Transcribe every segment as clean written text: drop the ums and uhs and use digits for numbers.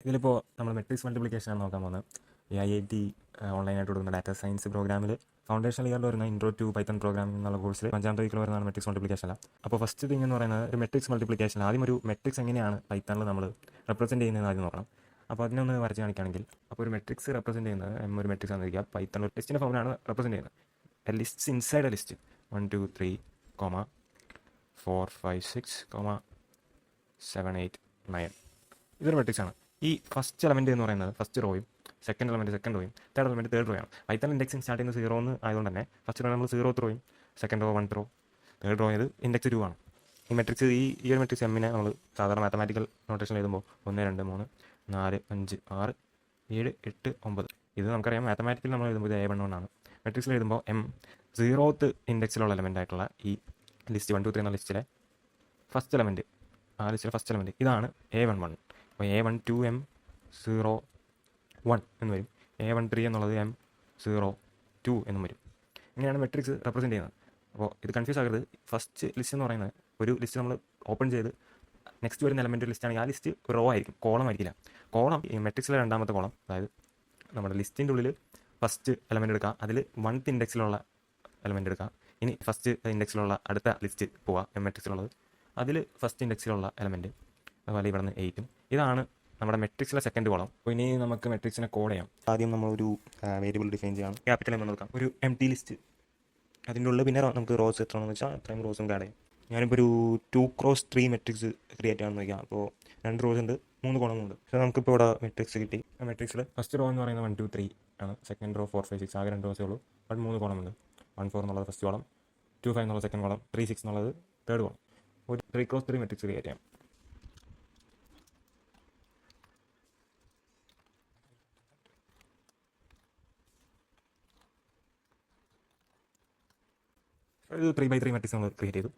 ഇതിലിപ്പോൾ നമ്മൾ മെട്രിക്സ് മൾട്ടിപ്ലിക്കേഷനാണ് നോക്കാൻ പോകുന്നത്. ഈ IIT ഓൺലൈനായിട്ട് കൊടുക്കുന്ന ഡാറ്റ സയൻസ് പ്രോഗ്രാമിൽ ഫൗണ്ടേഷൻ ഇയറിൽ വരുന്ന ഇൻട്രോ ടു പൈത്തൺ പ്രോഗ്രാമിംഗ് എന്നുള്ള കോഴ്സിൽ 5ാമത്തെ വീക്കിൽ വരുന്നതാണ് മെട്രിക്സ് മൾട്ടിപ്ലിക്കേഷൻ. അപ്പോൾ ഫസ്റ്റ് തിങ് എന്ന് പറയുന്നത് ഒരു മെട്രിക്സ് മൾട്ടിപ്ലിക്കേഷൻ. ആദ്യം ഒരു മെട്രിക്സ് എങ്ങനെയാണ് പൈത്തണിൽ നമ്മൾ റെപ്രസെൻറ്റ് ചെയ്യുന്നതെന്ന് ആദ്യം നോക്കണം. അപ്പോൾ അതിനൊന്ന് വരച്ച് കാണിക്കുകയാണെങ്കിൽ, അപ്പോൾ ഒരു മെട്രിക്സ് റെപ്രസെൻറ്റ് ചെയ്യുന്നത് ഒരു മെട്രിക്സ് ആണെന്നിരിക്കുക. പൈത്തൺ ഒരു ലിസ്റ്റിൻ്റെ ഫോമിലാണ് റെപ്രസെൻറ്റ് ചെയ്യുന്നത്. A list inside A list 1 2 3 4 5 6 7 8 9 ഇതൊരു മെട്രിക്സ് ആണ്. ഈ ഫസ്റ്റ് എലമെൻറ്റ് എന്ന് പറയുന്നത് ഫസ്റ്റ് റോയും, സെക്കൻഡ് എലമെൻറ്റ് സെക്കൻഡ് റോയും, തേർഡ് എലമെൻറ്റ് തേർഡ് റോയാണ്. പൈത്തൺ ഇൻഡെക്സിങ് സ്റ്റാർട്ട് ചെയ്യുന്നത് 0 എന്ന് ആയതുകൊണ്ട് തന്നെ ഫസ്റ്റ് റോ നമ്മൾ 0th റോയും, second row 1th row, third row ഇത് ഇൻഡെക്സ് 2 ആണ്. ഈ മെട്രിക്സ് ഈ ഒരു മെട്രിക്സ് എമ്മിനെ നമ്മൾ സാധാരണ മാത്തമാറ്റിക്കൽ നൊട്ടേഷൻ എഴുതുമ്പോൾ 1 2 3 4 5 6 7 8 9 ഇത് നമുക്കറിയാം. മാത്തമാറ്റിക്കൽ നമ്മൾ എഴുതുമ്പോൾ ഇത് A11 ആണ്. മെട്രിക്സിൽ എഴുതുമ്പോൾ M 0th ഇൻഡെക്സിലുള്ള എലമെൻ്റ് ആയിട്ടുള്ള ഈ ലിസ്റ്റ് 1 2 3 എന്ന ലിസ്റ്റിലെ ഫസ്റ്റ് എലമെൻറ്റ്, ആ ലിസ്റ്റിലെ ഫസ്റ്റ് എലമെൻറ്റ് ഇതാണ് A11. അപ്പോൾ A12 M01 എന്ന് വരും. A13 എന്നുള്ളത് M02 എന്നും വരും. ഇങ്ങനെയാണ് മെട്രിക്സ് റെപ്രസെൻറ്റ് ചെയ്യുന്നത്. അപ്പോൾ ഇത് കൺഫ്യൂസ് ആകരുത്. ഫസ്റ്റ് ലിസ്റ്റ് എന്ന് പറയുന്നത് ഒരു ലിസ്റ്റ് നമ്മൾ ഓപ്പൺ ചെയ്ത് നെക്സ്റ്റ് വരുന്ന എലമെൻറ്റ് ലിസ്റ്റ് ആണെങ്കിൽ ആ ലിസ്റ്റ് റോ ആയിരിക്കും, കോളം ആയിരിക്കില്ല. കോളം ഈ മെട്രിക്സിലെ രണ്ടാമത്തെ കോളം, അതായത് നമ്മുടെ ലിസ്റ്റിൻ്റെ ഉള്ളിൽ ഫസ്റ്റ് എലമെൻറ്റ് എടുക്കുക, അതിൽ 1th ഇൻഡെക്സിലുള്ള എലമെൻറ്റ് എടുക്കുക. ഇനി ഫസ്റ്റ് ഇൻഡെക്സിലുള്ള അടുത്ത ലിസ്റ്റ് പോവുക മെട്രിക്സിലുള്ളത്, അതിൽ ഫസ്റ്റ് ഇൻഡെക്സിലുള്ള എലമെൻറ്റ്, അതുപോലെ ഇവിടെ നിന്ന് 8. ഇതാണ് നമ്മുടെ മെട്രിക്സിലെ സെക്കൻഡ് കോളം. അപ്പോൾ ഇനി നമുക്ക് മെട്രിക്സിനെ കോഡ് ചെയ്യാം. ആദ്യം നമ്മളൊരു വേരിയബിൾ ഡിഫൈൻ ചെയ്യണം. ക്യാപിറ്റൽ എന്ന് കൊടുക്കാം. ഒരു empty ലിസ്റ്റ്, അതിൻ്റെ ഉള്ളിൽ പിന്നെ നമുക്ക് റോസ് എത്രയാണെന്ന് വെച്ചാൽ അത്രയും റോസും ആഡ് ചെയ്യും. ഞാനിപ്പോൾ ഒരു 2x3 മെട്രിക്സ് ക്രിയേറ്റ് ചെയ്യാമെന്ന് വയ്ക്കാം. അപ്പോൾ 2 റോസ് ഉണ്ട്, 3 കോളം ഉണ്ട്. പക്ഷേ നമുക്കിപ്പോൾ ഇവിടെ മെട്രിക്സ് കിട്ടി. മെട്രിക്സിൽ ഫസ്റ്റ് റോ എന്ന് പറയുന്നത് 1 2 3 ആണ്. സെക്കൻഡ് റോ 4 5 6 ആകെ 2 റോസേ ഉള്ളൂ. ബട്ട് 3 കോളം ഉണ്ട്. 1 4 എന്നുള്ളത് ഫസ്റ്റ് കോളം, 2 5 എന്നുള്ളത് സെക്കൻഡ് കോളം, 3 6 എന്നുള്ളത് തേർഡ് കോളം. ഒരു 3x3 മെട്രിക്സ് ക്രിയേറ്റ് ചെയ്യാം. ഒരു 3x3 മെട്രിക്സ് നമ്മൾ ക്രിയേറ്റ് ചെയ്തു.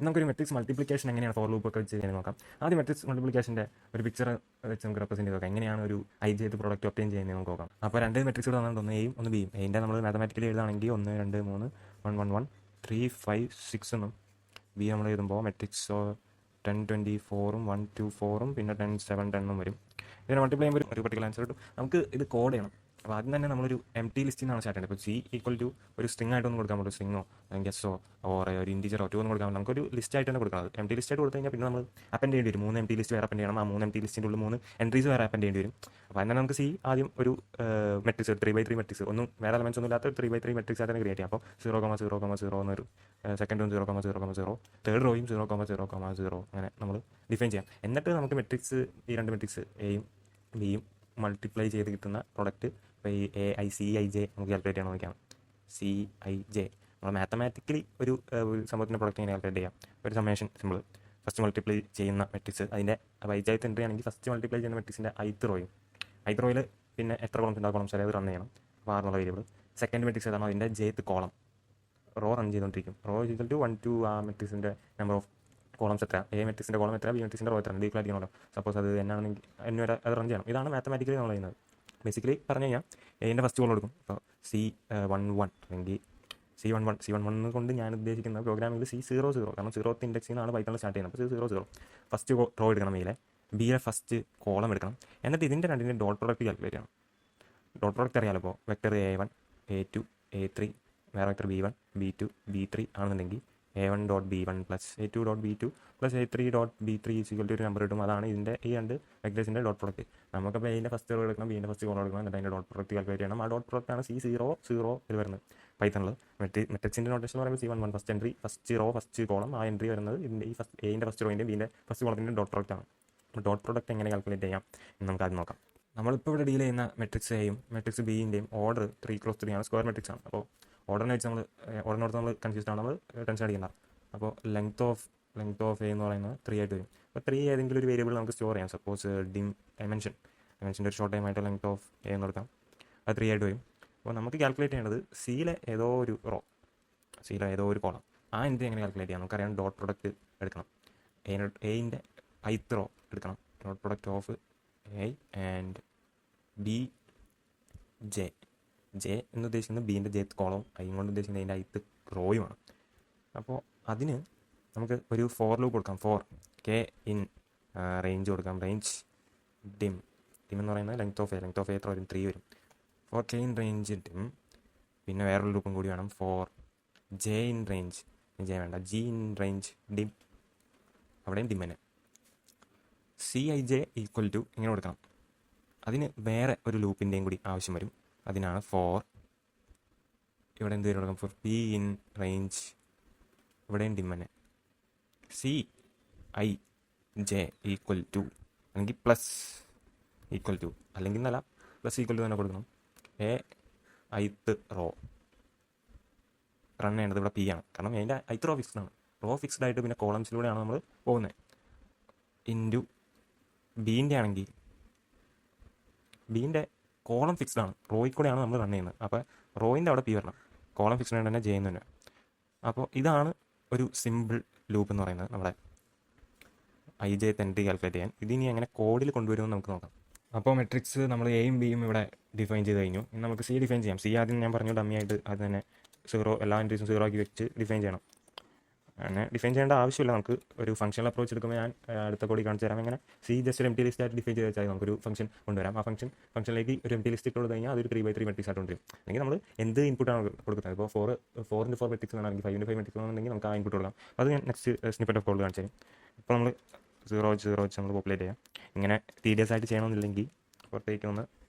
നമുക്കൊരു മെട്രിക്സ് മൾട്ടിപ്ലിക്കേഷൻ എങ്ങനെയാണ് ഫോർ ലൂപ്പ് ഒക്കെ വെച്ച് ചെയ്യാൻ നോക്കാം. ആദ്യം മെട്രിക്സ് മൾട്ടിപ്ലിക്കേഷൻ്റെ ഒരു പിക്ചർ വെച്ച് നമുക്ക് റെപ്രസെൻറ്റ് ചെയ്ത് നോക്കാം. എങ്ങനെയാണ് ഒരു IJ പ്രോഡക്റ്റ് ഒപ്റ്റെയിൻ ചെയ്യുന്നത് നമുക്ക് നോക്കാം. അപ്പോൾ 2 മെട്രിക്സ് ഇവിടെ തന്നിട്ടുണ്ട്, ഒന്ന് എയും ഒന്ന് ബിയും. അതിൻ്റെ നമ്മൾ മാത്തമാറ്റിക്കലി എഴുതുകയാണെങ്കിൽ 1 2 3 1 1 1 3 5 6 എന്നും, ബി നമ്മൾ എഴുതുമ്പോൾ മെട്രിക്സ് 10 24 1 2 4 പിന്നെ 10 7 10 വരും. ഇതിനെ മൾട്ടിപ്ലൈ ചെയ്യുമ്പോൾ ഒരു പർട്ടിക്കുലർ ആൻസർ കിട്ടും. നമുക്ക് ഇത് കോഡ് ചെയ്യണം. അപ്പോൾ ആദ്യം തന്നെ നമ്മളൊരു empty ലിസ്റ്റിൽ നിന്നാണ് സ്റ്റാർട്ട് ചെയ്യുന്നത്. ഇപ്പോൾ C = ഒരു സ്ട്രിംഗ് ആയിട്ടൊന്നും കൊടുക്കാൻ പറ്റും, സ്ട്രിങ്ങോ അല്ലെങ്കിൽ ഗെസ്സോ ഒരു ഇൻറ്റീജറോ 2 ഒന്നും കൊടുക്കാൻ പറ്റില്ല. നമുക്കൊരു ലിസ്റ്റ് ആയിട്ട് തന്നെ കൊടുക്കണം. empty ലിസ്റ്റ് ആയിട്ട് കൊടുത്തു കഴിഞ്ഞാൽ പിന്നെ നമ്മൾ അപ്പൻഡ് ചെയ്യേണ്ടി വരും. 3 empty ലിസ്റ്റ് വേറെ അപ്പൻഡ് ചെയ്യണം. ആ 3 empty ലിസ്റ്റിൻ്റെ ഉള്ളിൽ 3 എൻട്രീസ് വേറെ അപ്പൻഡ് ചെയ്യേണ്ടി വരും. അപ്പോൾ അതിന് നമുക്ക് C ആദ്യം ഒരു മെട്രിക്സ് 3x3 മെട്രിക്സ്, ഒന്നും വേറെ എലമെൻസ് ഒന്നും ഇല്ലാത്ത 3x3 മെട്രിക്സ് ആയിട്ട് തന്നെ ക്രിയേറ്റ് ചെയ്യാം. അപ്പോൾ 0,0,0 എന്നൊരു സെക്കൻഡ് 0,0,0 തേർഡ് റോയും 0,0,0 അങ്ങനെ നമ്മൾ ഡിഫൈൻ ചെയ്യാം. എന്നിട്ട് നമുക്ക് മെട്രിക്സ് ഈ 2 മെട്രിക്സ് എയും ബിയും മൾട്ടിപ്ലൈ ചെയ്ത് കിട്ടുന്ന പ്രൊഡക്റ്റ്, ഇപ്പോൾ ഈ CIJ നമുക്ക് കാൽക്കുലേറ്റ് ചെയ്യണം നോക്കാം. CIJ നമ്മൾ മാത്തമാറ്റിക്കലി ഒരു സംഭവത്തിൻ്റെ പ്രൊഡക്റ്റ് ഇങ്ങനെ കാൽക്കുലേറ്റ് ചെയ്യാം. ഒരു സമ്മേഷൻ സിമ്പിൾ, ഫസ്റ്റ് മൾട്ടിപ്ലൈ ചെയ്യുന്ന മെട്രിക്സ് അതിൻ്റെ ith എൻട്രി ആണെങ്കിൽ ഫസ്റ്റ് മൾട്ടിപ്ലൈ ചെയ്യുന്ന മെട്രിക്സിൻ്റെ ith റോയിൽ പിന്നെ എത്ര കോളംസ് ഉണ്ടാകും, കോളംസ് അത് റൺ ചെയ്യണം. അപ്പോൾ 6 എന്നുള്ള വേരിയബിൾ. സെക്കൻഡ് മെട്രിക്സ് ഏതാണോ അതിൻ്റെ jth കോളം റോ റൺ ചെയ്തുകൊണ്ടിരിക്കും. റോ = 1 2 ആ മെട്രിക്സിൻ്റെ നമ്പർ ഓഫ് കോളംസ് എത്ര, A മെട്രിക്സിൻ്റെ കോളം എത്ര, B മെട്രിക്സിൻ്റെ റോ എത്ര, ഈക്വൽ ആയിരിക്കണമല്ലോ. സപ്പോസ് അത് എന്നാണെങ്കിൽ N വരെ അത് റൺ ചെയ്യണം. ഇതാണ് മാത്തമാറ്റിക്കലി നമ്മൾ ചെയ്യുന്നത്. ബേസിക്കലി പറഞ്ഞു കഴിഞ്ഞാൽ എൻ്റെ ഫസ്റ്റ് കോളം എടുക്കും. ഇപ്പോൾ C11 അല്ലെങ്കിൽ C11 കൊണ്ട് ഞാൻ ഉദ്ദേശിക്കുന്ന പ്രോഗ്രാമിൽ C00, കാരണം 0th ഇൻഡെക്സിൽ നിന്നാണ് പൈത്തണിൽ സ്റ്റാർട്ട് ചെയ്യുന്നത്. അപ്പോൾ C00 ഫസ്റ്റ് റോ എടുക്കണം, ബിയിലെ ഫസ്റ്റ് കോളം എടുക്കണം. എന്നിട്ട് ഇതിൻ്റെ രണ്ടിൻ്റെ ഡോട്ട് പ്രോഡക്റ്റ് കാൽക്കുലേറ്റ് ചെയ്യണം. ഡോട്ട് പ്രോഡക്റ്റ് അറിയാലോ. ഇപ്പോൾ വെക്ടർ A1 A2 A3 വേറെ വെക്ടർ B1 B2 B3 ആണെന്നുണ്ടെങ്കിൽ A1.B1 + A2.B2 + A3.B3 = ഒരു നമ്പർ കിട്ടും. അതാണ് ഇതിൻ്റെ ഈ 2 വെക്ടേഴ്സിൻ്റെ ഡോട്ട് പ്രോഡക്റ്റ്. നമുക്കപ്പോൾ അതിൻ്റെ ഫസ്റ്റ് റോ എടുക്കണം, ബിൻ്റെ ഫസ്റ്റ് കോളം എടുക്കണം, എന്നിട്ട് അതിൻ്റെ ഡോട്ട് പ്രോഡക്റ്റ് കാൽക്കുലേറ്റ് ചെയ്യണം. ആ ഡോട്ട് പ്രോഡക്റ്റാണ് C00 ഇത് വരുന്നത് പൈത്തണിൽ. മെട്രിക്സിൻ്റെ നോട്ടേഷൻ എന്ന് പറയുമ്പോൾ C11 first entry, first row first column, ആ എൻട്രി വരുന്നത് ഇതിൻ്റെ ഈ എൻ്റെ ഫസ്റ്റ് റോയിൻ്റെ ബിൻ്റെ ഫസ്റ്റ് കോളത്തിൻ്റെ ഡോട്ട് പ്രോഡക്റ്റാണ്. ഡോട്ട് പ്രോഡക്റ്റ് എങ്ങനെ കാൽക്കുലേറ്റ് ചെയ്യാം എന്ന് നമുക്ക് ആദ്യം നോക്കാം. നമ്മളിപ്പോൾ ഇവിടെ ഡീൽ ചെയ്യുന്ന മെട്രിക്സ് എയും മെട്രിക്സ് ബിൻ്റെയും ഓർഡർ 3x3 ആണ്, സ്ക്വയർ മെട്രിക്സ് ആണ്. അപ്പോൾ ഓർഡറിനെ വെച്ച് ഓർഡറിനോട് നമ്മൾ കൺഫ്യൂസ്ഡ് ആണ്, നമ്മൾ ടെൻഷൻ അടിക്കണ്ട. അപ്പോൾ ലെങ്ത് ഓഫ് A എന്ന് പറയുന്നത് 3 ആയിട്ട് വരും. അപ്പോൾ 3 ഏതെങ്കിലും ഒരു വേരിയബിൾ നമുക്ക് സ്റ്റോർ ചെയ്യാം. സപ്പോസ് ഡൈമെൻഷൻ്റെ ഒരു ഷോർട്ട് ടൈം ആയിട്ട് ലെങ്ത് ഓഫ് A എന്ന് കൊടുക്കാം. അത് 3 ആയിട്ട് വരും. അപ്പോൾ നമുക്ക് കാൽക്കുലേറ്റ് ചെയ്യേണ്ടത് സിയിലെ ഏതോ ഒരു റോ, സിയിലെ ഏതോ ഒരു കോളം, ആ എൻട്രി എങ്ങനെ കാൽക്കുലേറ്റ് ചെയ്യാം നമുക്കറിയാം. ഡോട്ട് പ്രൊഡക്റ്റ് എടുക്കണം, എയിൻ്റെ ith റോ എടുക്കണം. Dot product of A and J എന്ന് ഉദ്ദേശിക്കുന്നത് ബീൻ്റെ jth കോളവും ഐ കൊണ്ട് ഉദ്ദേശിക്കുന്നത് അതിൻ്റെ ith റോയുമാണ്. അപ്പോൾ അതിന് നമുക്ക് ഒരു ഫോർ ലൂപ്പ് കൊടുക്കാം. ഫോർ K in റേഞ്ച് കൊടുക്കാം. റേഞ്ച് dim ഡിം എന്ന് പറയുന്നത് ലെങ്ത് ഓഫ് എ എത്ര വരും? 3 വരും. For K in range dim. പിന്നെ വേറൊരു ലൂപ്പും കൂടി വേണം for J in range, J വേണ്ട, ജി ഇൻ റേഞ്ച് ഡിം, അവിടെയും ഡിം തന്നെ. C I J equal to ഇങ്ങനെ കൊടുക്കണം. അതിന് വേറെ ഒരു ലൂപ്പിൻ്റെയും കൂടി ആവശ്യം വരും. അതിനാണ് ഫോർ ഇവിടെ എന്ത് കൊടുക്കാം? ഫോർ പി ഇൻ റേഞ്ച്, ഇവിടെയും ഡിം തന്നെ. C I J equal to അല്ലെങ്കിൽ പ്ലസ് ഈക്വൽ ടു, അല്ലെങ്കിൽ എന്നല്ല പ്ലസ് ഈക്വൽ ടു തന്നെ കൊടുക്കണം. എ ith റോ റൺ ചെയ്യേണ്ടത് ഇവിടെ പി ആണ്. കാരണം അതിൻ്റെ ith റോ ഫിക്സ്ഡ് ആണ്. റോ ഫിക്സ്ഡ് ആയിട്ട് പിന്നെ കോളംസിലൂടെയാണ് നമ്മൾ പോകുന്നത്. ഇൻറ്റു ബീൻ്റെ ആണെങ്കിൽ ബീൻ്റെ കോളം ഫിക്സ്ഡ് ആണ്, റോയിൽ കൂടെയാണ് നമ്മൾ റൺ ചെയ്യുന്നത്. അപ്പോൾ റോയിൻ്റെ അവിടെ പി വരണം, കോളം ഫിക്സ്ഡ് ആയിട്ട് തന്നെ ചെയ്യുന്നു തന്നെ. അപ്പോൾ ഇതാണ് ഒരു സിമ്പിൾ ലൂപ്പ് എന്ന് പറയുന്നത് നമ്മുടെ ഐ ജെ എൻട്രി കാൽക്കുലേറ്റ് ചെയ്യാൻ. ഇതിനി എങ്ങനെ കോഡിൽ കൊണ്ടുവരുമെന്ന് നമുക്ക് നോക്കാം. അപ്പോൾ മെട്രിക്സ് നമ്മൾ എയും ബിയും ഇവിടെ ഡിഫൈൻ ചെയ്ത് കഴിഞ്ഞു. ഇനി നമുക്ക് സി ഡിഫൈൻ ചെയ്യാം. സി ആദ്യം ഞാൻ പറഞ്ഞു ഡമ്മി ആയിട്ട് അത് തന്നെ 0 എല്ലാ എൻട്രീസും 0 ആക്കി വെച്ച് ഡിഫൈൻ ചെയ്യണം. അങ്ങനെ ഡിഫൈൻ ചെയ്യേണ്ട ആവശ്യമില്ല. നമുക്ക് ഒരു ഫംഗ്ഷണൽ അപ്രോച്ച് എടുക്കുമ്പോൾ ഞാൻ അടുത്ത കോടി കാണിച്ചു തരാം. അങ്ങനെ സി ജസ്റ്റ് ഒരു എംപ്റ്റി ലിസ്റ്റ് ആയിട്ട് ഡിഫൈൻ ചെയ്ത് വെച്ചാൽ നമുക്കൊരു ഫംഗ്ഷൻ കൊണ്ടുവരാം. ആ ഫംഗ്ഷനിലേക്ക് ഒരു എംപ്റ്റി ലിസ്റ്റ് ഇട്ട് കൊടുത്തു കഴിഞ്ഞാൽ അതൊരു 3x3 മെട്രിക്സ് ആയിട്ട് കൊണ്ടുവരും. അല്ലെങ്കിൽ നമ്മൾ എന്ത് ഇൻപുട്ടാണ് കൊടുക്കുന്നത്, ഇപ്പോൾ 4x4 മെട്രിക്സ് ആണെങ്കിൽ 5x5 മെട്രിക്സ് ആണെന്നുണ്ടെങ്കിൽ നമുക്ക് ആ ഇൻപുട്ട് കൊടുക്കാം. അത് ഞാൻ നെക്സ്റ്റ് സ്നിപ്പറ്റ് ഓഫ് കോഡ് കാണിച്ചു തരും. ഇപ്പോൾ നമ്മൾ 0 വെച്ച് നമ്മൾ പോപ്പുലേറ്റ് ചെയ്യാം. ഇങ്ങനെ tedious ആയിട്ട് ചെയ്യണമെന്നില്ലെങ്കിൽ പുറത്തേക്ക് ഒന്ന്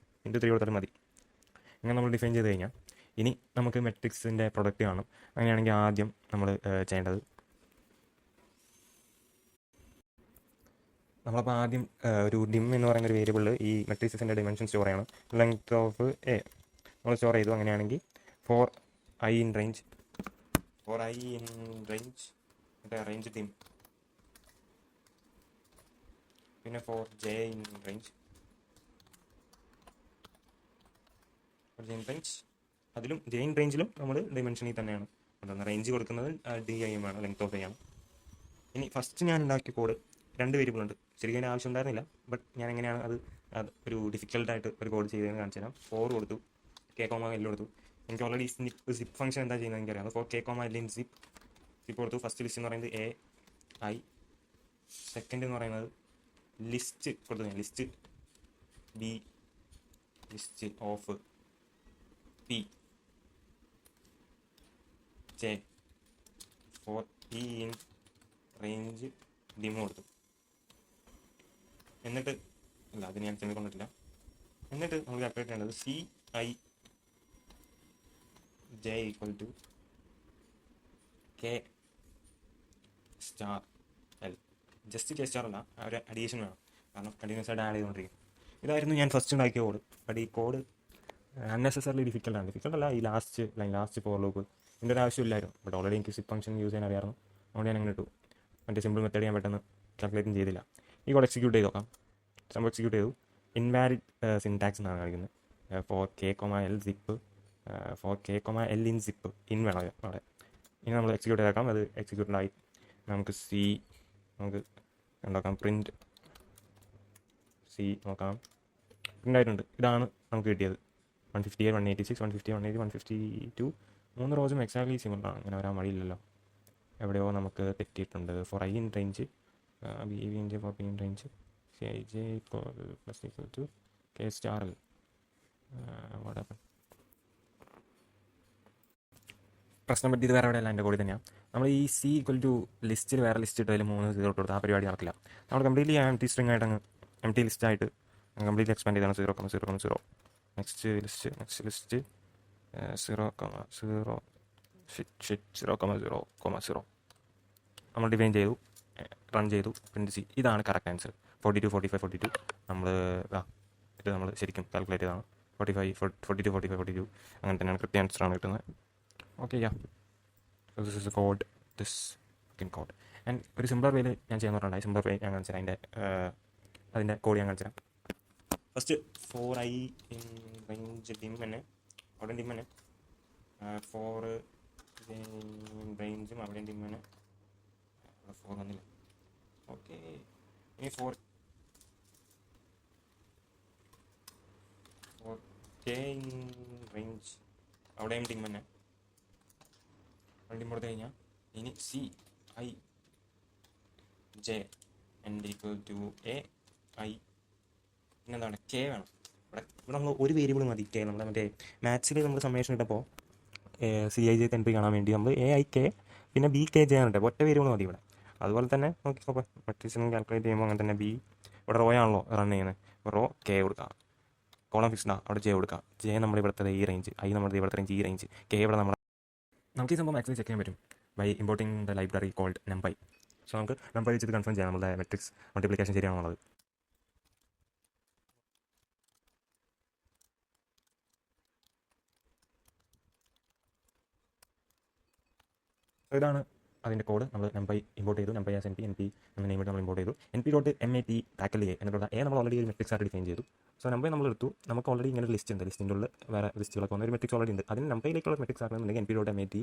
ഇൻറ്റു 3 കൊടുത്താലും മതി. ഇങ്ങനെ നമ്മൾ ഡിഫൈൻ ചെയ്ത് കഴിഞ്ഞാൽ ഇനി നമുക്ക് മെട്രിക്സിൻ്റെ പ്രൊഡക്റ്റ് കാണും. അങ്ങനെയാണെങ്കിൽ ആദ്യം നമ്മൾ ചെയ്യേണ്ടത്, നമ്മളപ്പോൾ ആദ്യം ഒരു ഡിം എന്ന് പറയുന്ന ഒരു വേരിയബിളിൽ ഈ മെട്രിക്സിൻ്റെ ഡൈമെൻഷൻ സ്റ്റോർ ചെയ്യണം. ലെങ്ത് ഓഫ് എ നമ്മൾ സ്റ്റോർ ചെയ്തു. അങ്ങനെയാണെങ്കിൽ for I in range range dim, പിന്നെ ഫോർ ജെ ഇൻ റേഞ്ച് അതിലും ജെ ഇൻ റേഞ്ചിലും നമ്മൾ ഡൈമെൻഷനിൽ തന്നെയാണ് കൊണ്ടുവന്നത്. റേഞ്ച് കൊടുക്കുന്നത് ഡി ഐ എം ആണ്, ലെങ്ത് ഓഫ് എ ആണ്. ഇനി ഫസ്റ്റ് ഞാൻ ഉണ്ടാക്കിയ കോഡ് 2 വേരിയബിൾ ഉണ്ട്. ശരിക്കും അതിന് ആവശ്യം ഉണ്ടായിരുന്നില്ല, ബട്ട് ഞാൻ എങ്ങനെയാണ് അത് ഒരു ഡിഫിക്കൽട്ടായിട്ട് ഒരു കോഡ് ചെയ്തതെന്ന് കാണിച്ചു തരാം. 4 കൊടുത്തു, കെ കോമ എൽ കൊടുത്തു. എനിക്ക് ഓൾറെഡി സിപ്പ് ഫംഗ്ഷൻ എന്താ ചെയ്യുന്നത് എനിക്കറിയാം. For K comma L in zip കൊടുത്തു. ഫസ്റ്റ് ലിസ്റ്റ് എന്ന് പറയുന്നത് എ ഐ, സെക്കൻഡ് എന്ന് പറയുന്നത് ലിസ്റ്റ് കൊടുത്തു ഞാൻ, list B, list of P, J, for E in range dim കൊടുത്തു. എന്നിട്ട് അല്ല, അത് ഞാൻ ചെന്ന് കൊണ്ടിട്ടില്ല. എന്നിട്ട് നമുക്ക് കാൽക്കുലേറ്റ് ചെയ്യേണ്ടത് C I J equal to K star L. Just K star അല്ല, ഒരു അഡീഷൻ വേണം, കാരണം കണ്ടിന്യൂസ് ആയിട്ട് ആഡ് ചെയ്തുകൊണ്ടിരിക്കും. ഇതായിരുന്നു ഞാൻ ഫസ്റ്റ് ഉണ്ടാക്കിയ കോഡ്. ബട്ട് ഈ കോഡ് അൺനെസസറിലി ഡിഫിക്കൽട്ടാണ്. ഡിഫിക്കൽട്ടല്ല, ഈ ലാസ്റ്റ് ഫോർ ലൂപ്പ് ഇതിൻ്റെ ഒരു ആവശ്യമില്ലായിരുന്നു. ബട്ട് ഓൾറെഡി എനിക്ക് സിപ്പ് ഫംഗ്ഷൻ യൂസ് ചെയ്യാൻ അറിയാമായിരുന്നു. അതുകൊണ്ട് ഞാൻ അങ്ങനെ ഇട്ടു. മറ്റേ സിമ്പിൾ മെത്തേഡ് ഞാൻ പെട്ടെന്ന് കാൽക്കുലേറ്റും ചെയ്തില്ല. ഈ കോഡ് എക്സിക്യൂട്ട് ചെയ്ത് നോക്കാം. സംഭവം എക്സിക്യൂട്ട് ചെയ്തു. ഇൻവാലിഡ് സിൻടാക്സ് എന്നാണ് കാണിക്കുന്നത്. For K comma L zip, for K comma L in zip, in വേണം അവിടെ. ഇനി നമ്മൾ എക്സിക്യൂട്ട് ചെയ്തേക്കാം. അത് എക്സിക്യൂട്ടഡായി. നമുക്ക് നമുക്ക് ഉണ്ടാക്കാം പ്രിൻറ്റ് സി നോക്കാം. പ്രിൻ്റ് ആയിട്ടുണ്ട്. ഇതാണ് നമുക്ക് കിട്ടിയത്. 158, 186, 150, 180, 152 3 റോസും എക്സാക്ട്ലി സിമിലറാണ്. അങ്ങനെ വരാൻ വഴിയില്ലല്ലോ. എവിടെയോ നമുക്ക് തെറ്റിയിട്ടുണ്ട്. For I in range b in j, for P in range c I j plus equal to K star l. പ്രശ്നം പറ്റി ഇത് വേറെ എവിടെയല്ല, എൻ്റെ കൂടി തന്നെയാണ്. നമ്മൾ ഈ സി ഈക്വൽ ടു ലിസ്റ്റിൽ വേറെ ലിസ്റ്റ് ഇട്ട് അതിൽ 3 0 കൊടുത്ത് ആ പരിപാടി നടക്കില്ല. നമ്മൾ കംപ്ലീറ്റ്ലി എംപ്റ്റി സ്ട്രിങ് ആയിട്ട് അങ്ങ് എംപ്റ്റി ലിസ്റ്റ് ആയിട്ട് കംപ്ലീറ്റ്ലി എക്സ്പാൻഡ് ചെയ്താണ് 0,0,0. നെക്സ്റ്റ് ലിസ്റ്റ് 0,0,0,0 നമ്മൾ ഡിഫൈൻ ചെയ്തു, റൺ ചെയ്തു, പ്രിൻറ്റ് സി. ഇതാണ് കറക്റ്റ് ആൻസർ. 42, 45, 42 ഇത് നമ്മൾ ശരിക്കും കാൽക്കുലേറ്റ് ചെയ്താണ്. 45, 42, 45, 42 അങ്ങനെ തന്നെയാണ് കൃത്യ ആൻസറാണ് കിട്ടുന്നത്. Okay, this is code, this code. And ഒരു സിമ്പിളർ വേയിൽ ഞാൻ ചെയ്യാൻ പറഞ്ഞിട്ടുണ്ടായി. സിമ്പിളർ വേ ഞാൻ കാണിച്ചു തരാം. അതിൻ്റെ കോഡ് ഞാൻ കാണിച്ചു തരാം. First 4i in range dim തന്നെ, അവിടെ ഡിം തന്നെ, 4 റേഞ്ചും അവിടെ ഡിം തന്നെ. 4 വന്നില്ല. ഓക്കെ, ഇനി 4k ഇൻ റേഞ്ച് അവിടെയും ഡിം തന്നെ, ഡിം കൊടുത്തു കഴിഞ്ഞാൽ ഇനി C I J end equal to A I പിന്നെ എന്താണ് കെ വേണം. ഇവിടെ നമ്മൾ ഒരു വേരിയബിൾ മതി കെ. നമ്മുടെ മറ്റേ മാത്സിൽ നമ്മൾ സമ്മേഷൻ ഇട്ടപ്പോൾ CIJ എൻട്രി കാണാൻ വേണ്ടി നമ്മൾ AIK പിന്നെ BKJ ആണ് ഒറ്റ വേരിയബിൾ മതി ഇവിടെ. അതുപോലെ തന്നെ നോക്കിക്കോ, മെട്രിക്സ് കാൽക്കുലേറ്റ് ചെയ്യുമ്പോൾ അങ്ങനെ തന്നെ ഇവിടെ റോ ആണല്ലോ റൺ ചെയ്യുന്നത്, റോ കെ കൊടുക്കുക, കോളം ഫിക്സ്ഡാ അവിടെ ജെ കൊടുക്കുക. ജെ നമ്മുടെ ഇവിടുത്തെ ഈ റേഞ്ച്, നമ്മുടെ ഇവിടുത്തെ റേഞ്ച് ഈ റേഞ്ച്, കെ ഇവിടെ നമ്മൾ നമുക്ക് ഈ സംഭവം ആക്ച്വലി ചെക്ക് ചെയ്യാൻ പറ്റും by importing the library called NumPy. So നമുക്ക് NumPy വെച്ചിട്ട് കൺഫേം ചെയ്യാം നമ്മുടെ മെട്രിക്സ് മൾട്ടിപ്ലിക്കേഷൻ ശരിയാണെന്നുള്ളത്. ഇതാണ് അതിൻ്റെ കോഡ്. നമ്മൾ NumPy ഇമ്പോർട്ട് ചെയ്തു, NumPy ആസ് NP എന്ന നെയിമിട്ട് നമ്മൾ ഇമ്പോർട്ട് ചെയ്തു. NP.mat ടാക്കൽ A എന്നിട്ടുള്ള A നമ്മൾ ഓൾറെഡി ഒരു മെട്രിക്സ് ആയിട്ട് ഡിഫൈൻ ചെയ്തു. സോ NumPy നമ്മൾ എടുത്തു, നമുക്ക് ഓൾറെഡി ഇങ്ങനെ ഒരു ലിസ്റ്റ് ഉണ്ട്, ലിസ്റ്റിൻ്റെ ഉള്ളിൽ വേറെ ലിസ്റ്റുകളൊക്കെ വന്ന ഒരു മെട്രിക്സ് ഓൾറെഡി ഉണ്ട്. അതിന് NumPyയിലേക്കുള്ള മെട്രിക്സ് ആക്കണമെന്നുണ്ടെങ്കിൽ NP.mat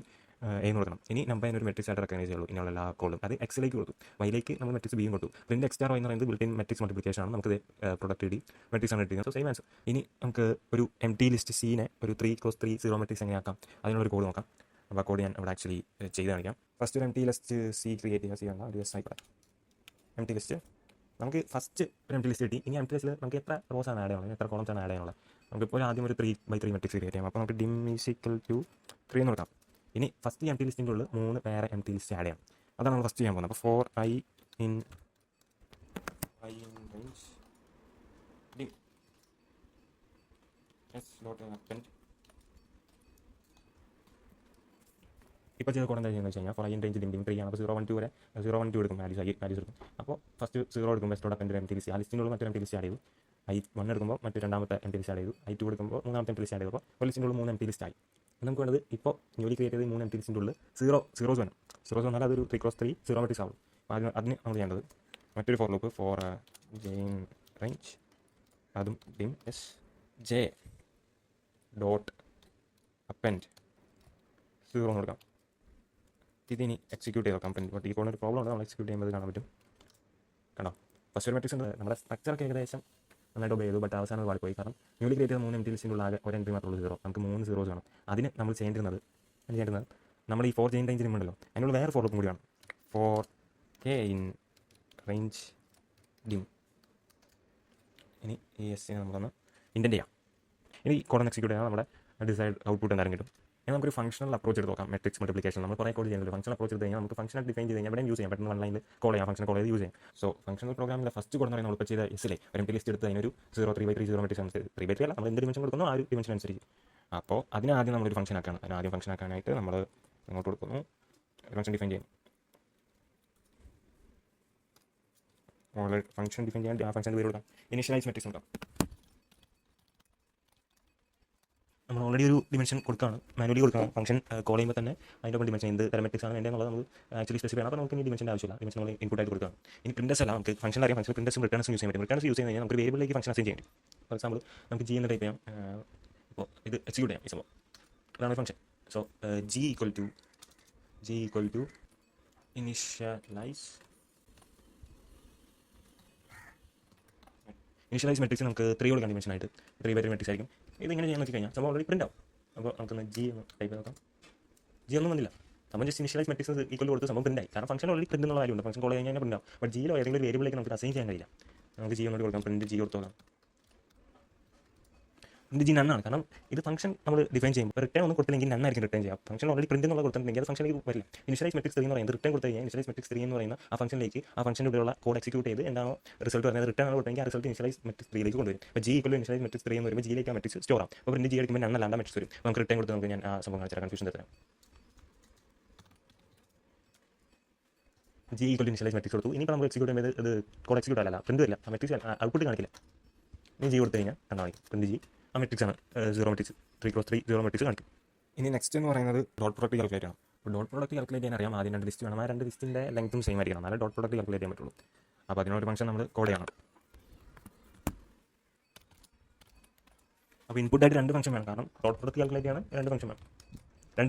എന്ന് കൊടുക്കണം. ഇനി NumPy ഒരു മെട്രിക്സ് ആയിട്ട് റെക്കഗ്നൈസ് ചെയ്യുള്ളൂ ഇനിയുള്ള എല്ലാ കോളും. അത് Xലേക്ക് കൊടുത്തു, Yലേക്ക് നമ്മൾ മെട്രിക്സ് ബിയും കൊടുത്തു. പ്രിന്റ് X സ്റ്റാർ എന്ന് പറയുന്നത് ബിൽറ്റ് ഇൻ മെട്രിക്സ് മൾട്ടിപ്ലിക്കേഷൻ ആണ്. നമുക്ക് പ്രൊഡക്റ്റ് ഇടി മെട്രിക്സ് ആണ് ഇട്ടിരിക്കുന്നത്. So same answer. ഇനി നമുക്ക് ഒരു empty ലിസ്റ്റ് സീനെ ഒരു 3x3 0 മെട്രിക്സ് എങ്ങനെയാക്കാം അതിനുള്ളൊരു കോഡ് നോക്കാം. അപ്പോൾ കോഡ് ഞാൻ ഇവിടെ ആക്ച്വലി ചെയ്ത് കാണിക്കാം. ഫസ്റ്റ് ഒരു empty ലിസ്റ്റ് സി ക്രിയേറ്റ് ചെയ്യുക. ചെയ്യണം ഒരു ആയിക്കോട്ടെ. empty ലിസ്റ്റ് നമുക്ക് ഫസ്റ്റ് ഒരു empty ലിസ്റ്റ് കിട്ടി. ഇനി empty ലിസ്റ്റിൽ നമുക്ക് എത്ര റോസ് ആണ് ആഡ് ചെയ്യണം, എത്ര കോളംസ് ആണ് ആഡ് ചെയ്യാനുള്ളത്. നമുക്കിപ്പോൾ ആദ്യം ഒരു 3x3 മെട്രിക്സ് ക്രിയേറ്റ് ചെയ്യാം. അപ്പോൾ നമുക്ക് dim = 3 എന്ന് കൊടുക്കാം. ഇനി ഫസ്റ്റ് empty ലിസ്റ്റിൻ്റെ ഉള്ളിൽ 3 വേറെ empty ലിസ്റ്റ് ആഡ് ചെയ്യണം. അതാണ് നമ്മൾ ഫസ്റ്റ് ചെയ്യാൻ പോകുന്നത്. അപ്പോൾ 4i in range dim s.append. ഇപ്പോൾ ചെയ്ത കോഡ് എന്താ ചെയ്യുന്നത് വെച്ച് കഴിഞ്ഞാൽ for I in range dim 3 ആണ്. അപ്പോൾ 0 1 2 വരെ 0 1 2 എടുക്കും, വാല്യൂസ് എടുക്കും. അപ്പോൾ ഫസ്റ്റ് 0 എടുക്കുമ്പോൾ S.append empty list, ആ ലിസ്റ്റിനുള്ള മറ്റൊരു empty list ആഡ് ചെയ്തു. i1 എടുക്കുമ്പോൾ മറ്റു രണ്ടാമത്തെ empty list ആഡ് ചെയ്തു. i2 എടുക്കുമ്പോൾ മൂന്നാമത്തെ empty list ആഡ് ചെയ്തപ്പോൾ ഒരു ലിസ്റ്റിൻ്റെ ഉള്ളിൽ 3 empty list ആയി. നമുക്ക് വേണ്ടത് ഇപ്പോൾ ന്യൂലി ക്രിയേറ്റ് ചെയ്ത് 3 empty ലിസ്റ്റിൻ്റെ ഉള്ളിൽ zeros വേണം. zeros വന്നാൽ അതൊരു 3x3 0 മെട്രിക്സ് ആവും. അപ്പോൾ അതിന് നമ്മൾ ചെയ്യേണ്ടത് മറ്റൊരു for loop for j in range, അതും dim s j dot append 0 എന്ന് കൊടുക്കാം. ഇതിനി എക്സിക്യൂട്ട് ചെയ്ത് നോക്കാം. ബട്ട് ഈ കോഡിന് ഒരു പ്രോബ്ലം ഉണ്ട്, നമ്മൾ എക്സിക്യൂട്ട് ചെയ്യുമ്പോൾ കാണാൻ പറ്റും. കണ്ടോ, ഫസ്റ്റ് ഒരു മെട്രിക്സ് ഉണ്ട്, നമ്മുടെ സ്ട്രക്ചറൊക്കെ ഏകദേശം നന്നായിട്ട് ഒബേ ചെയ്തു. ബട്ട് അവസാനം ഒരുപാട് പോയി. കാരണം ന്യൂലി ക്രിയേറ്റ് ചെയ്ത 3 empty ലിസ്റ്റിനുള്ള ആകെ ഒരു എൻട്രി മാത്രമേ ഉള്ളൂ 0. നമുക്ക് 3 zeros വേണം. അതിന് നമ്മൾ ചെയ്യേണ്ടിരുന്നത് നമ്മൾ ഈ 4 ജെയിൻ റേഞ്ച് ഉണ്ടല്ലോ, അതിനുള്ള വേറെ ഫോർ ലൂപ്പും കൂടിയാണ്. 4k in range dim. ഇനി ഈ എസ് നമ്മളൊന്ന് ഇൻറ്റൻറ്റ് ചെയ്യാം. ഇനി ഈ കോഡൊന്ന് എക്സിക്യൂട്ട് ചെയ്യാം. നമ്മുടെ ഡിസൈഡ് ഔട്ട്പുട്ട് എന്തായാലും കിട്ടും. ഇനി നമുക്കൊരു ഫംഗ്ഷണൽ അപ്രോച്ച് എടുത്ത് നോക്കാം. മെട്രിക്സ് മൾട്ടിപ്ലിക്കേഷൻ നമ്മൾ കുറേ കോഡ് ചെയ്യുന്നത് ഫംഗ്ഷണൽ അപ്രോച്ച് എടുത്ത് കഴിഞ്ഞാൽ നമുക്ക് ഫംഗ്ഷണൽ ഡിഫൈൻ ചെയ്ത് കഴിഞ്ഞാൽ എവിടെയും യൂസ് ചെയ്യാം. പെട്ടെന്ന് ഓൺലൈനിൽ കോൾ ചെയ്യാം, ഫംഗ്ഷൻ കോൾ ചെയ്ത് യൂസ് ചെയ്യാം. സോ ഫംഗ്ഷണൽ പ്രോഗ്രാമിലെ ഫസ്റ്റ് കോഡ് എന്ന് പറയുന്നത് നമ്മൾ ചെയ്ത എസ്സിലെ ഒരു empty ലിസ്റ്റ് എടുത്ത് അതിനൊരു 0 3x3 0 മെട്രിക്സ് അനുസരിച്ച് 3x3 അല്ല, നമ്മൾ എന്ത് ഡിമെൻഷൻ കൊടുക്കുന്നു ആ ഒരു ഡിമെൻഷൻ അനുസരിച്ച്. അപ്പോൾ അതിനാദ്യം നമ്മളൊരു ഫംഗ്ഷൻ ആക്കുകയാണ്. അതിനാദ്യം ഫംഗ്ഷൻ ആക്കാനായിട്ട് നമ്മൾ ഇങ്ങോട്ട് കൊടുക്കുന്നു, ഫംഗ്ഷൻ ഡിഫൈൻ ചെയ്യുന്നു. ഫംഗ്ഷൻ ഡിഫൈൻ ചെയ്യാൻ ആ ഫംഗ്ഷൻ്റെ പേര് കൊടുക്കാം. ഇനിഷ്യലൈസ് മെട്രിക്സ് ഉണ്ടാവും. നമ്മൾ ഓൾറെഡി ഒരു ഡിമെൻഷൻ കൊടുക്കുകയാണ്, മാനുവലി കൊടുക്കുകയാണ്. ഫംഗ്ഷൻ കോൾ ചെയ്യുമ്പോൾ തന്നെ അതിൻ്റെ ഒപ്പം ഡിമെൻഷൻ എന്ത് തരം മെട്രിക്സ് ആണ് വേണ്ടതെന്നുള്ളത് നമുക്ക് ആക്ച്വലി സ്പെസിഫൈ ചെയ്യണം. അപ്പോൾ നമുക്ക് ഈ ഡിമെൻഷൻ്റെ ആവശ്യമില്ല. ഡിമെൻഷൻ നമ്മൾ ഇൻപുട്ട് ആയിട്ട് കൊടുക്കുകയാണ്. ഇനി പ്രിൻറ്റേഴ്സ് അല്ല, നമുക്ക് ഫംഗ്ഷൻ അറിയാം. ഫംഗ്ഷൻ പ്രിൻറ്റേഴ്സും റിട്ടേൺസും യൂസ് ചെയ്യാൻ പറ്റും. റിട്ടേൺസ് യൂസ് ചെയ്യുന്ന കഴിഞ്ഞാൽ നമുക്ക് വേരിയബിളിലേക്ക് ഫംഗ്ഷൻ അസൈൻ ചെയ്യാൻ പറ്റും. ഫോർ എക്സാമ്പിൾ നമുക്ക് ജി എന്ന് ടൈപ്പ് ചെയ്യാം. ഇപ്പോൾ ഇത് എക്സിക്യൂട്ട് ചെയ്യാം ഈ സംഭവം. അതാണ് function. So G equal to initialize matrix നമുക്ക് 3 കൊടുക്കാം ഡിമെൻഷനായിട്ട്. 3x3 മെട്രിക്സ് ആയിരിക്കും. ഇതിങ്ങനെ ചെയ്യാൻ നോക്കി കഴിഞ്ഞാൽ സംഭവം ഓൾറെഡി പ്രിൻ്റ് ആവും. അപ്പോൾ നമുക്കൊന്ന് ജി ഒന്ന് ടൈപ്പ് നോക്കാം. ജി ഒന്നും വന്നില്ല. നമ്മൾ ജസ്റ്റ് ഇനിഷ്യലൈസ് മെട്രിക്സ് ഈക്വൽ കൊടുത്ത് സംഭവം പ്രിൻ്റ് ആയി. കാരണം ഫംഗ്ഷൻ ഓൾറെഡി പ്രിൻ്റ് എന്നുള്ള വാല്യൂ ഉണ്ട്. ഫംഗ്ഷൻ കോൾ കഴിഞ്ഞാൽ പ്രിൻ്റ് ആവും. ബട്ട് ജിയിലോ ഏതെങ്കിലും ഒരു വേരിയബിളിലേക്ക് നമുക്ക് അസൈൻ ചെയ്യാൻ കഴിയില്ല. നമുക്ക് ജി ഒന്നോട് കൊടുക്കാം. പ്രിൻ്റ് ജി കൊടുത്തു നോക്കാം. പ്രിൻ്റ് ജി നന്നാണ്. കാരണം ഇത് ഫംഗ്ഷൻ നമ്മൾ ഡിഫൈൻ ചെയ്യുമ്പോൾ റിട്ടേൺ ഒന്നും കൊടുത്തില്ലെങ്കിൽ നന്നായിരിക്കും റിട്ടേൺ ചെയ്യാം. ഫംഗ്ഷൻ ഓൾറെഡി പ്രിൻ്റ് എന്നുള്ള കൊടുത്തിട്ടുണ്ടെങ്കിൽ അത് ഫംഗ്ഷനിലേക്ക് വരില്ല. ഇനിഷ്യലൈസ് മെട്രിക്സ് 3 എന്ന് പറയുന്നത് റിട്ടേൺ കൊടുത്തു കഴിഞ്ഞാൽ ഇനിഷ്യലൈസ് മെട്രിക്സ് 3 എന്ന് പറയുന്ന ആ ഫംഗ്ഷനിലേക്ക് ആ ഫംഗ്ഷൻ്റെ ഉള്ള കോഡ് എക്സിക്യൂട്ട് ചെയ്ത് എന്താണോ റിസൾട്ട് വരുന്നത് റിട്ടേൺ ആണ് കൊടുത്തെങ്കിൽ ആ റിസൾട്ട് ഇനിഷ്യലൈസ് മെട്രിക്സ് 3 ലേക്ക് കൊണ്ടുവരും. അപ്പോൾ ജി ഈക്വൽ ഇനിഷ്യലൈസ് മെട്രിക്സ് 3 എന്ന് വരുമ്പോൾ ജിയിലേക്ക് ആ മെട്രിക്സ് സ്റ്റോർ ആവും. അപ്പോൾ പ്രിൻ്റ് ജി അടിക്കുമ്പോൾ നന്നല്ലാണ്ട് മെട്രിക്സ് വരും. നമുക്ക് റിട്ടേൺ കൊടുത്ത് നമുക്ക് ഞാൻ ആ സംഭവം കാണിച്ചാൽ കൺഫ്യൂഷൻ തരാം. ജി ഈക്വൽ ഇനിഷ്യലൈസ് മെട്രിക്സ് കൊടുത്തു. ഇനിയിപ്പോൾ നമ്മൾ എക്സിക്യൂട്ട് ചെയ്യുന്നത് ഇത് കോഡ് എക്സിക്യൂട്ട് അല്ല, പ്രിൻ്റ് അല്ല, ആ മെട്രിക്സ് ഔട്ട്പുട്ട് കാണിക്കില്ല. ഇനി ജി കൊടുത്തു കഴിഞ്ഞാൽ കണ്ടാൽ മതി പ്രിൻ്റ് ജി ആ മെട്രിക്സ് ആണ് 0 മെട്രിക്സ് 3x3 0 മെട്രിക്സ് കാണിക്കും. ഇനി നെക്സ്റ്റ് എന്ന് പറയുന്നത് ഡോട്ട് പ്രോഡക്റ്റ് കാൽക്കുലേറ്റ് ആണ്. അപ്പോൾ ഡോട്ട് പ്രോഡക്റ്റ് കാൽക്കുലേറ്റ് ചെയ്യാൻ അറിയാം. ആദ്യം 2 ലിസ്റ്റ് വേണം. ആ 2 ലിസ്റ്റിൻ്റെ ലെങ്ത്തും സെയിം ആയിരിക്കണം, എന്നാലും ഡോട്ട് പ്രോഡക്റ്റ് കാൽക്കുലേറ്റ് ചെയ്യാൻ പറ്റുള്ളൂ. അപ്പോൾ അതിനൊരു ഫംഗ്ഷൻ നമ്മൾ കോഡ് ചെയ്യണം. അപ്പോൾ ഇൻപുട്ടായിട്ട് 2 ഫംഗ്ഷൻ വേണം. കാരണം ഡോട്ട് പ്രോഡക്റ്റ് കാൽക്കുലേറ്റ് ചെയ്യാൻ 2 ഫംഗ്ഷൻ വേണം.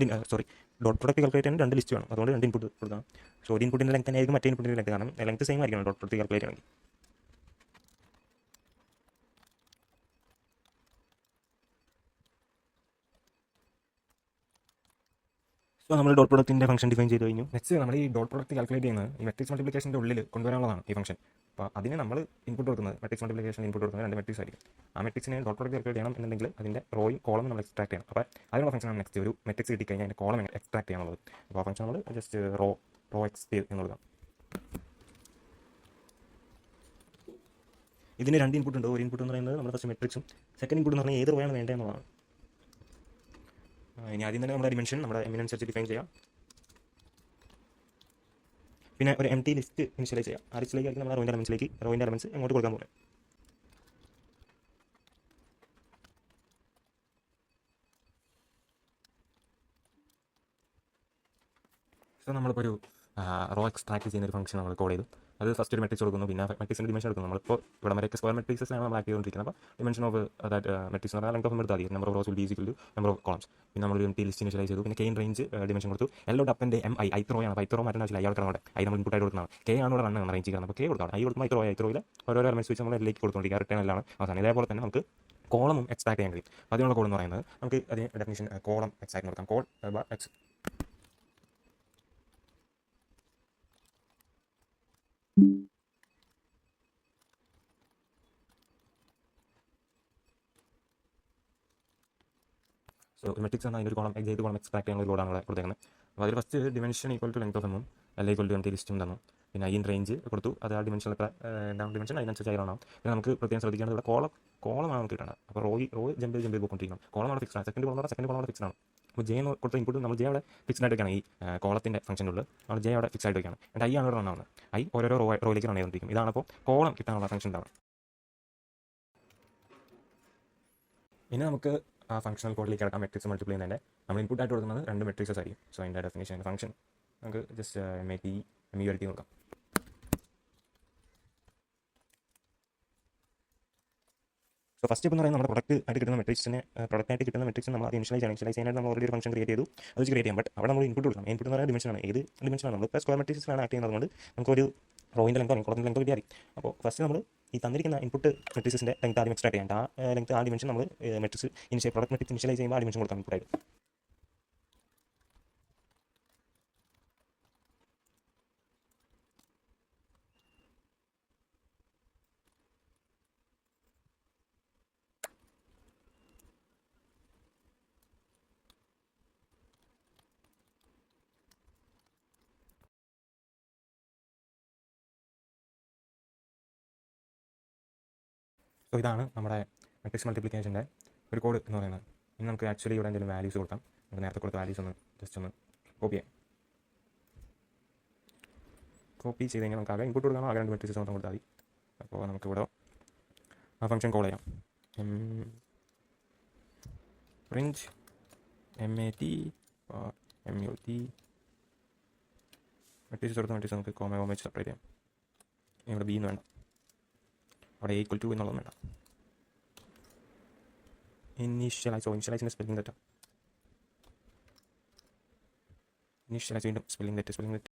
ഡോട്ട് പ്രോഡക്റ്റ് കാൽക്കുലേറ്റ് ചെയ്യാൻ 2 ലിസ്റ്റ് വേണം. അതുകൊണ്ട് 2 ഇൻപുട്ട് കൊടുക്കണം. സോ ഒരു ഇൻപുട്ടിൻ്റെ ലെങ്ത് തന്നെ ആയിരിക്കും മറ്റേ ഇൻപുട്ടിൻ്റെ ലെങ്ത്. കാരണം ലെങ്ത് സെയിം ആയിരിക്കണം ഡോട്ട് പ്രോഡക്റ്റ് കാൽക്കുലേറ്റ് ചെയ്യണമെങ്കിൽ. സോ നമ്മൾ ഡോട്ട് പ്രൊഡക്റ്റിൻ്റെ ഫംഗ്ഷൻ ഡിഫൈൻ ചെയ്ത് കഴിഞ്ഞു. നെക്സ്റ്റ് നമ്മൾ ഈ ഡോട്ട് പ്രൊഡക്റ്റ് കാൽക്കുലേറ്റ് ചെയ്യുന്നത് ഈ മെട്രിക്സ് മൾട്ടിപ്ലിക്കേഷൻ്റെ ഉള്ളിൽ കൊണ്ടുവരാനുള്ളതാണ് ഈ ഫംഗ്ഷൻ. അപ്പോൾ അതിന് നമ്മൾ ഇൻപുട്ട് കൊടുക്കുന്നത് മെട്രിക്സ് മൾട്ടിപ്ലിക്കേഷൻ ഇൻപുട്ട് കൊടുക്കുന്നത് 2 മെട്രിക്സ് ആയിരിക്കും. ആ മെട്രിക്സിനെ ഡോട്ട് പ്രൊഡക്റ്റ് കാൽക്കുലേറ്റ് ചെയ്യണം എന്നുണ്ടെങ്കിൽ അതിൻ്റെ റോയും കോളം നമ്മൾ എക്സ്ട്രാക്ട് ചെയ്യണം. അപ്പോൾ അതിനുള്ള ഫംഗ്ഷനാണ് നെക്സ്റ്റ് ഒരു മെട്രിക്സ് കിട്ടിക്കഴിഞ്ഞാൽ അതിൻ്റെ കോളം എക്സ്ട്രാക്ട് ചെയ്യാനുള്ളത്. അപ്പോൾ ആ ഫംഗ്ഷൻ നമ്മൾ ജസ്റ്റ് റോ എക്സ് എന്നുള്ളതാണ്. ഇതിന് 2 ഇൻപുട്ട് ഉണ്ട്. ഒരു ഇൻപുട്ട് എന്ന് പറയുന്നത് നമ്മുടെ ഫസ്റ്റ് മെട്രിക്സും സെക്കൻഡ് ഇൻപുട്ട് എന്ന് പറഞ്ഞാൽ ഏത് റോയാണ് വേണ്ടതെന്നുള്ളതാണ്. ഇനി ആദ്യം തന്നെ നമ്മുടെ ഡിമെൻഷൻ നമ്മുടെ എമിനനുസരിച്ച് ഡിഫൈൻ ചെയ്യാം. പിന്നെ ഒരു എംപ്റ്റി ലിസ്റ്റ് ഇനിഷ്യലൈസ് ചെയ്യാം. ആ ലിസ്റ്റിലേക്ക് നമ്മുടെ റോയിൻ്റെ എലമെൻറ്റ്സ് അങ്ങോട്ട് കൊടുക്കാൻ പോകുന്നത്. സോ നമ്മളിപ്പോൾ ഒരു റോ എക്സ്ട്രാക്ട് ചെയ്യുന്ന ഒരു ഫംഗ്ഷൻ നമ്മൾ കോഡ് ചെയ്തു. അത് ഫസ്റ്റ് ഒരു മെട്രിക്സ് കൊടുക്കുന്നു, പിന്നെ മെട്രിക്സിൻ്റെ ഡിമെൻഷൻ എടുക്കുന്നു. നമ്മളിപ്പോൾ ഇവിടെ വരെയൊക്കെ സ്ക്വയർ മെട്രിക്സാണ് നമ്മൾ ആക്ട് ചെയ്തുകൊണ്ടിരിക്കുന്നത്. അപ്പോൾ ഡിമെൻഷൻ ഓഫ് ദാറ്റ് മെട്രിക്സ് എന്ന് പറഞ്ഞാൽ ലെങ്ത് ഓഫ് എടുത്താൽ മതി. Number of rows will be equal to number of columns. പിന്നെ നമ്മൾ ഒരു എംപ്റ്റി ലിസ്റ്റ് ഇനിഷ്യലൈസ് ചെയ്തു. പിന്നെ കെയിൻ റേഞ്ച് ഡിമെൻഷൻ കൊടുത്തു. എല്ലോ അപ്പൻ്റെ ഐത്ത് റോയാണ്. അപ്പോൾ ഐത്ത് റോ മാറ്റേണ്ട ആവശ്യമില്ല. അയാൾ കിടന്നോടെ ഐ നമ്മൾ ഇൻപുട്ടായിട്ട് കൊടുക്കുന്നതാണ്. കെ ആണ് ഇവിടെ റണ്ണ് റേഞ്ച് ചെയ്യുന്നത്. അപ്പോൾ കെ കൊടുത്താണ്. ഐ കൊടുക്കുമ്പോൾ ഐത്ത് റോയിൽ ഓരോ എലമെൻറ്റ്സ് വെച്ച് നമ്മൾ എല്ലേക്ക് കൊടുത്തുകൊണ്ടിരിക്കുക. റിട്ടേൺ എല്ലാം അവസാനം. ഇതേപോലെ തന്നെ നമുക്ക് കോളമും എക്സ്ട്രാക്ട് ചെയ്യാൻ കഴിയും. അപ്പോൾ അതിനുള്ള കോഡ് എന്ന് പറയുന്നത് നമുക്ക് അതിന് ഡെഫിനിഷൻ കോളം എക്സ്ട്രാക്ട് കൊടുക്കാം. Call X. സോ മെട്രിക്സ് ആണ് അതിൻ്റെ ഒരു കോളം ചെയ്ത് കോളം എക്സ്ട്രാക്ട് ചെയ്യാനുള്ള ഒരു കോഡാണ് ഇവിടെ കൊടുത്തേക്കുന്നത്. അപ്പോൾ അതിൽ first dimension equal to length of എമ്മും എൽ ഈക്വൽ ടു എംപ്റ്റി ലിസ്റ്റും തന്നു. പിന്നെ അതിന് റേഞ്ച് കൊടുത്തു. അത് ആ ഡിമെൻഷനിൽ ഡിമെൻഷൻ അതിനനുസരിച്ച് ആയിരണം. പിന്നെ നമുക്ക് പ്രത്യേകം ശ്രദ്ധിക്കേണ്ടത് ഇവിടെ കോളമാണ് നമുക്ക് കിട്ടേണ്ടത്. അപ്പോൾ റോ ജമ്പ് ചെയ്ത് പോയിക്കൊണ്ടിരിക്കണം. കോളമാണ് ഫിക്സ് ആണ്. സെക്കൻഡ് കോളമാണ് ഫിക്സ് ആണ്. അപ്പോൾ ജെ എന്ന് കൊടുത്ത ഇൻപുട്ട് നമ്മൾ ജെ അവിടെ ഫിക്സ്ഡ് ആയിട്ട് വെക്കണം. ഈ കോളത്തിൻ്റെ ഫംഗ്ഷനുള്ളിൽ നമ്മൾ ജെ അവിടെ ഫിക്സ് ആയിട്ട് വെക്കണം. ആൻഡ് ഐ ആണ് ഇവിടെ റൺ ആവുന്നത്. ഐ ഓരോരോ റോയിലേക്ക് റൺ ചെയ്തുകൊണ്ടിരിക്കും. ഇതാണ് അപ്പോൾ കോളം കിട്ടാനുള്ള ഫംഗ്ഷൻ ഉണ്ടാവും. ഇനി നമുക്ക് ആ ഫംഗ്ഷണൽ കോഡിലേക്ക് കിടക്കാം. മെട്രിക്സ് മൾട്ടിപ്ലൈ ചെയ്യുന്നതിൻ്റെ നമ്മൾ ഇൻപുട്ട് ആയിട്ട് കൊടുക്കുന്നത് 2 മെട്രിക്സസ് ആയിരിക്കും. സോ അതിൻ്റെ ഡെഫിനേഷൻ ഫംഗ്ഷൻ നമുക്ക് ജസ്റ്റ് MULT നോക്കാം. സോ ഫസ്റ്റ് ഇപ്പോൾ പറയുന്നത് നമ്മുടെ പ്രൊഡക്റ്റ് ആയിട്ട് കിട്ടുന്ന മെട്രിക്സിന് നമ്മൾ അത് ഇനിഷ്യലൈസ് ചെയ്യാനായിട്ട് നമ്മൾ ഓൾറെഡി ഒരു ഫംഗ്ഷൻ ക്രിയേറ്റ് ചെയ്തു. അത് വെച്ച് ക്രിയേറ്റ് ചെയ്യാം. ബട്ട് അവിടെ നമ്മൾ ഇൻപുട്ട് കൊടുക്കണം. ഇൻപുട്ട് എന്ന് പറയുന്നത് ഡിമെൻഷനാണ്. ഏത് ഡിമെൻഷനാണ് നമ്മൾ ഇപ്പോൾ സ്ക്വയർ മെട്രിക്സിലാണ് ആക്ട് ചെയ്യുന്നത്. അതുകൊണ്ട് നമുക്കൊരു റോയിൻ്റെ ലെങ്തോ കോളത്തിൻ്റെ ലെങ്തോ കിട്ടിയാൽ. അപ്പോൾ ഫസ്റ്റ് നമ്മൾ ഈ തന്നിരിക്കുന്ന ഇൻപുട്ട് മെട്രിക്സിൻ്റെ ലെങ്ത് ആദ്യം എക്സ്ട്രാക്ട് ചെയ്യാം. ആ ലെങ്ത് ആ ഡിമെൻഷൻ നമ്മൾ പ്രൊഡക്റ്റ് മെട്രിക്സ് ഇനിഷ്യലൈസ് ചെയ്യുമ്പോൾ ആ ഡിമെൻഷൻ കൊടുക്കാം ഇൻപുട്ടായിട്ട്. സോ ഇതാണ് നമ്മുടെ മെട്രിക്സ് മൾട്ടിപ്ലിക്കേഷൻ്റെ ഒരു കോഡ് എന്ന് പറയുന്നത്. ഇനി നമുക്ക് ആക്ച്വലി ഇവിടെ എന്തെങ്കിലും വാല്യൂസ് കൊടുക്കാം. നമുക്ക് നേരത്തെ കൊടുത്ത വാല്യൂസ് ഒന്ന് ജസ്റ്റ് ഒന്ന് കോപ്പി ചെയ്യാം. കോപ്പി ചെയ്ത് കഴിഞ്ഞാൽ നമുക്ക് ആകെ ഇൻപുട്ട് കൊടുക്കണം. ആകെ 2 മെട്രിക്സ് മാത്രം കൊടുത്താൽ മതി. അപ്പോൾ നമുക്കിവിടെ ആ ഫംഗ്ഷൻ കോൾ ചെയ്യാം. പ്രിൻറ്റ് MAT MULT മെട്രിക്സ് കൊടുത്ത മെട്രിക്സ് നമുക്ക് കോമ വെച്ച് സെപ്പറേറ്റ് ചെയ്യാം. ഇവിടെ ബി എന്ന് വേണ്ട, അവിടെ ഈക്വൽ ടു എന്നുള്ളത് വേണ്ട. ഇനീഷ്യലൈസിൻ്റെ സ്പെല്ലിംഗ് തെറ്റാണ്. ഇനീഷ്യലൈസ് വീണ്ടും സ്പെല്ലിംഗ് തെറ്റ്